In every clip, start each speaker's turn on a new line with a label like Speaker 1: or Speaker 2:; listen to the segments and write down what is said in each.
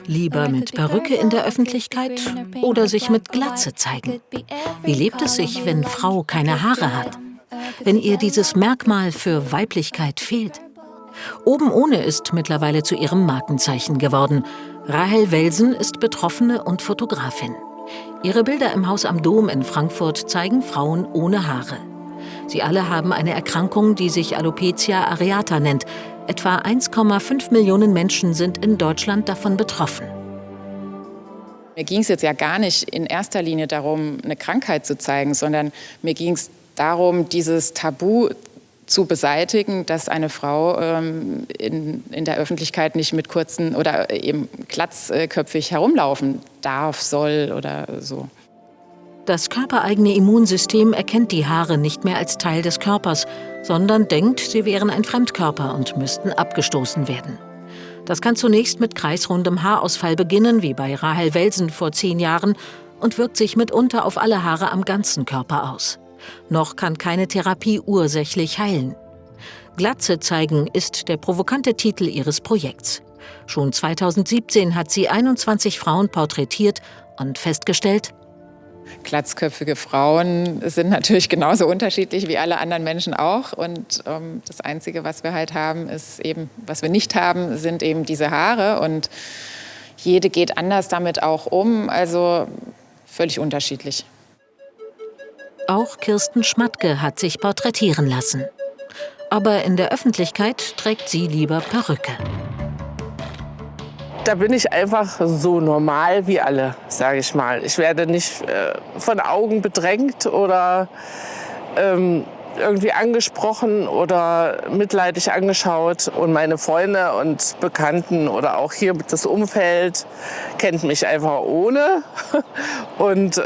Speaker 1: Lieber mit Perücke in der Öffentlichkeit oder sich mit Glatze zeigen? Wie lebt es sich, wenn Frau keine Haare hat? Wenn ihr dieses Merkmal für Weiblichkeit fehlt? Oben ohne ist mittlerweile zu ihrem Markenzeichen geworden. Rahel Welsen ist Betroffene und Fotografin. Ihre Bilder im Haus am Dom in Frankfurt zeigen Frauen ohne Haare. Sie alle haben eine Erkrankung, die sich Alopecia areata nennt. Etwa 1,5 Millionen Menschen sind in Deutschland davon betroffen.
Speaker 2: Mir ging es jetzt ja gar nicht in erster Linie darum, eine Krankheit zu zeigen, sondern mir ging es darum, dieses Tabu zu beseitigen, dass eine Frau in der Öffentlichkeit nicht mit kurzen oder eben glatzköpfig herumlaufen darf, soll oder so.
Speaker 1: Das körpereigene Immunsystem erkennt die Haare nicht mehr als Teil des Körpers, sondern denkt, sie wären ein Fremdkörper und müssten abgestoßen werden. Das kann zunächst mit kreisrundem Haarausfall beginnen, wie bei Rahel Welsen vor 10 Jahren, und wirkt sich mitunter auf alle Haare am ganzen Körper aus. Noch kann keine Therapie ursächlich heilen. Glatze zeigen ist der provokante Titel ihres Projekts. Schon 2017 hat sie 21 Frauen porträtiert und festgestellt:
Speaker 2: Glatzköpfige Frauen sind natürlich genauso unterschiedlich wie alle anderen Menschen auch. Und das Einzige, was wir halt haben, ist eben, was wir nicht haben, sind eben diese Haare. Und jede geht anders damit auch um, also völlig unterschiedlich.
Speaker 1: Auch Kirsten Schmatke hat sich porträtieren lassen. Aber in der Öffentlichkeit trägt sie lieber Perücke.
Speaker 3: Da bin ich einfach so normal wie alle, sage ich mal. Ich werde nicht von Augen bedrängt oder irgendwie angesprochen oder mitleidig angeschaut. Und meine Freunde und Bekannten oder auch hier das Umfeld kennt mich einfach ohne. Und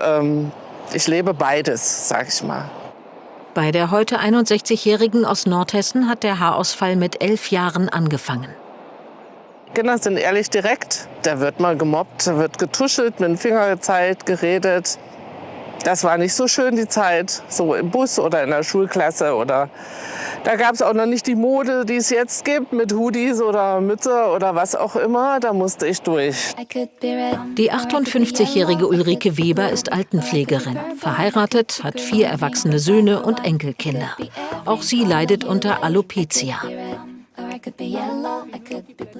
Speaker 3: ich lebe beides, sage ich mal.
Speaker 1: Bei der heute 61-Jährigen aus Nordhessen hat der Haarausfall mit 11 Jahren angefangen.
Speaker 3: Kinder sind ehrlich direkt. Da wird mal gemobbt, da wird getuschelt, mit dem Finger gezeigt, geredet. Das war nicht so schön, die Zeit, so im Bus oder in der Schulklasse. Oder da gab es auch noch nicht die Mode, die es jetzt gibt, mit Hoodies oder Mütze oder was auch immer. Da musste ich durch.
Speaker 1: Die 58-jährige Ulrike Weber ist Altenpflegerin, verheiratet, hat 4 erwachsene Söhne und Enkelkinder. Auch sie leidet unter Alopecia.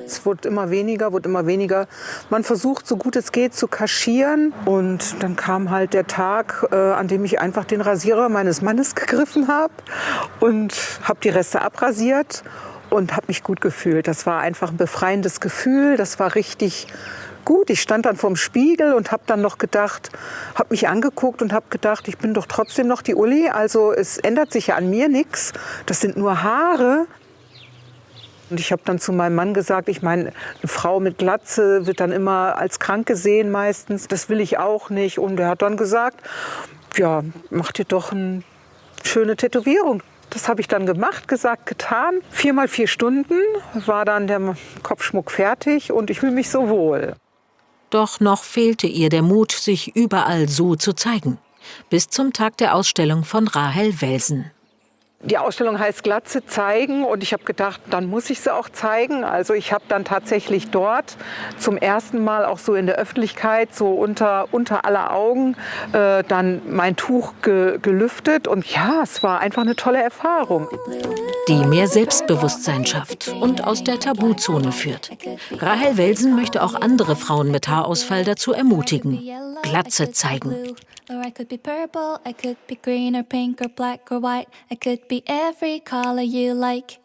Speaker 4: Es wurde immer weniger. Man versucht, so gut es geht, zu kaschieren. Und dann kam halt der Tag, an dem ich einfach den Rasierer meines Mannes gegriffen habe und habe die Reste abrasiert und habe mich gut gefühlt. Das war einfach ein befreiendes Gefühl. Das war richtig gut. Ich stand dann vorm Spiegel und habe dann noch gedacht, habe mich angeguckt und habe gedacht, ich bin doch trotzdem noch die Uli. Also es ändert sich ja an mir nichts. Das sind nur Haare. Und ich habe dann zu meinem Mann gesagt, ich meine, eine Frau mit Glatze wird dann immer als krank gesehen meistens. Das will ich auch nicht. Und er hat dann gesagt, ja, mach dir doch eine schöne Tätowierung. Das habe ich dann gemacht, gesagt, getan. 4 mal 4 Stunden war dann der Kopfschmuck fertig und ich fühle mich so wohl.
Speaker 1: Doch noch fehlte ihr der Mut, sich überall so zu zeigen. Bis zum Tag der Ausstellung von Rahel Welsen.
Speaker 4: Die Ausstellung heißt Glatze zeigen und ich habe gedacht, dann muss ich sie auch zeigen. Also ich habe dann tatsächlich dort zum ersten Mal auch so in der Öffentlichkeit, so unter aller Augen, dann mein Tuch gelüftet. Und ja, es war einfach eine tolle Erfahrung.
Speaker 1: Die mehr Selbstbewusstsein schafft und aus der Tabuzone führt. Rahel Welsen möchte auch andere Frauen mit Haarausfall dazu ermutigen. Glatze zeigen.
Speaker 5: Or I could be purple, I could be green or pink or black or white. I could be every color you like.